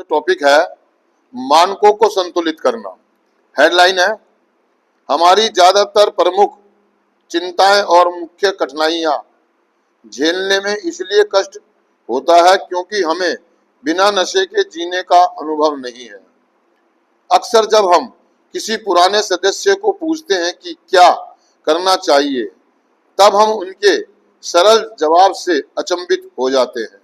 Topic है मानकों को संतुलित करना। हेडलाइन है, हमारी ज्यादातर प्रमुख चिंताएं और मुख्य कठिनाइयां झेलने में इसलिए कष्ट होता है क्योंकि हमें बिना नशे के जीने का अनुभव नहीं है। अक्सर जब हम किसी पुराने सदस्य को पूछते हैं कि क्या करना चाहिए, तब हम उनके सरल जवाब से अचंभित हो जाते हैं।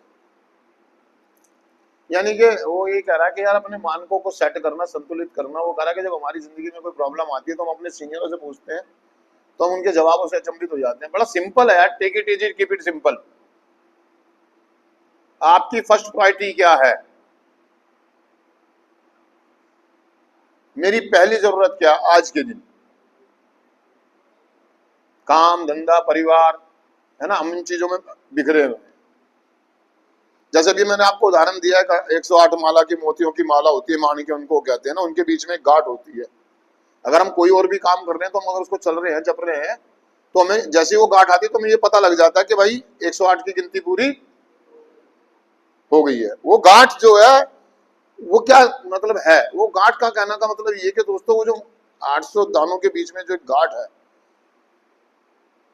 यानी कि वो ये कह रहा है कि यार अपने मानकों को सेट करना, संतुलित करना। वो कह रहा है कि जब हमारी जिंदगी में कोई प्रॉब्लम आती है तो हम अपने सीनियरों से पूछते हैं तो हम उनके जवाबों से अचंभित हो जाते हैं। बड़ा सिंपल है यार, take it easy, keep it simple. आपकी फर्स्ट प्रायोरिटी क्या है? मेरी पहली जरूरत क्या आज के दिन? काम, धंधा, परिवार, है ना, हम इन चीजों में बिखरे हुए हैं। जैसे भी मैंने आपको उदाहरण दिया है, 108 माला की मोतियों की माला होती है, माणिक्य उनको कहते हैं ना, उनके बीच में एक गांठ होती है। अगर हम कोई और भी काम कर रहे हैं तो हम अगर उसको चल रहे हैं, जप रहे हैं, तो हमें जैसे वो गांठ आती है तो हमें ये पता लग जाता है कि भाई 108 की गिनती पूरी हो गई है। वो गांठ जो है वो क्या मतलब है? वो गांठ का कहना का मतलब ये कि दोस्तों, वो जो 800 दानों के बीच में जो एक गांठ है,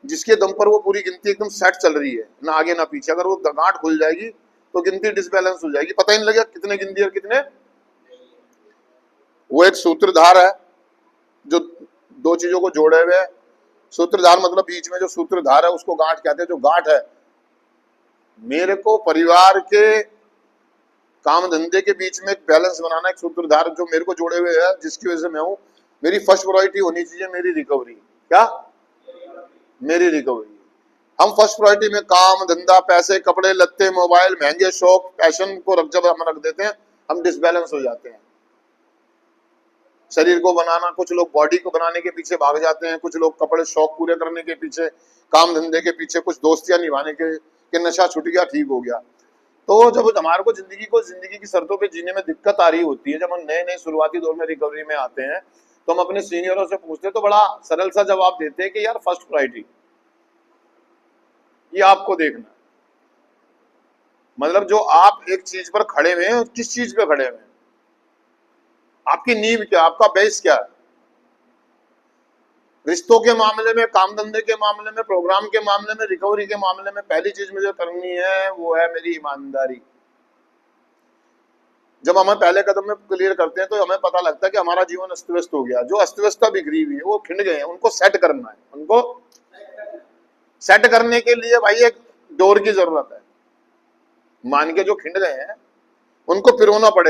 जिसके दम पर वो पूरी गिनती एकदम सेट चल रही है, ना आगे ना पीछे, अगर वो गांठ खुल जाएगी तो गिनती डिसबैलेंस हो जाएगी, पता ही नहीं लगेगा कितने गिन दिए और कितने। वो एक सूत्रधार है जो दो चीजों को जोड़े हुए है। सूत्रधार मतलब बीच में जो सूत्रधार है उसको गांठ कहते हैं। जो गांठ है, मेरे को परिवार के काम धंधे के बीच में एक बैलेंस बनाना, एक सूत्रधार जो मेरे को जोड़े हुए है, जिसकी वजह से मैं हूं। मेरी फर्स्ट प्रायोरिटी होनी चाहिए मेरी रिकवरी। क्या? मेरी रिकवरी। हम फर्स्ट प्रायोरिटी में काम धंधा, पैसे, कपड़े लत्ते, मोबाइल, महंगे शौक, पैशन को जब हम रख देते हैं, हम डिसबैलेंस हो जाते हैं। शरीर को बनाना, कुछ लोग बॉडी को बनाने के पीछे भाग जाते हैं, कुछ लोग कपड़े शौक पूरे करने के पीछे, काम धंधे के पीछे, कुछ दोस्तियां निभाने के नशा छूट गया, ठीक हो गया। तो जब हमारे को जिंदगी की शर्तों पे जीने में दिक्कत आ रही होती है, जब हम नए नए शुरुआती दौर में रिकवरी में आते हैं, तो हम अपने सीनियरों से पूछते हैं तो बड़ा सरल सा जवाब देते हैं कि यार फर्स्ट प्रायोरिटी ये आपको देखना। मतलब जो आप एक चीज पर खड़े हुए हैं, किस चीज पे खड़े हुए हैं, आपकी नींव क्या, आपका बेस क्या है। रिश्तों के मामले में, काम धंधे के मामले में, प्रोग्राम के मामले में, रिकवरी के मामले में पहली चीज मुझे करनी है वो है मेरी ईमानदारी। जब हमें पहले कदम में क्लियर करते हैं तो हमें पता लगता है कि हमारा जीवन अस्त व्यस्त हो गया। जो अस्त व्यस्तता बिखरी हुई है, वो खिंड गए हैं, उनको सेट करना है। उनको सेट करने के लिए भाई एक डोर की जरूरत है। मान के जो खिंड गए हैं उनको पिरोना पड़ेगा।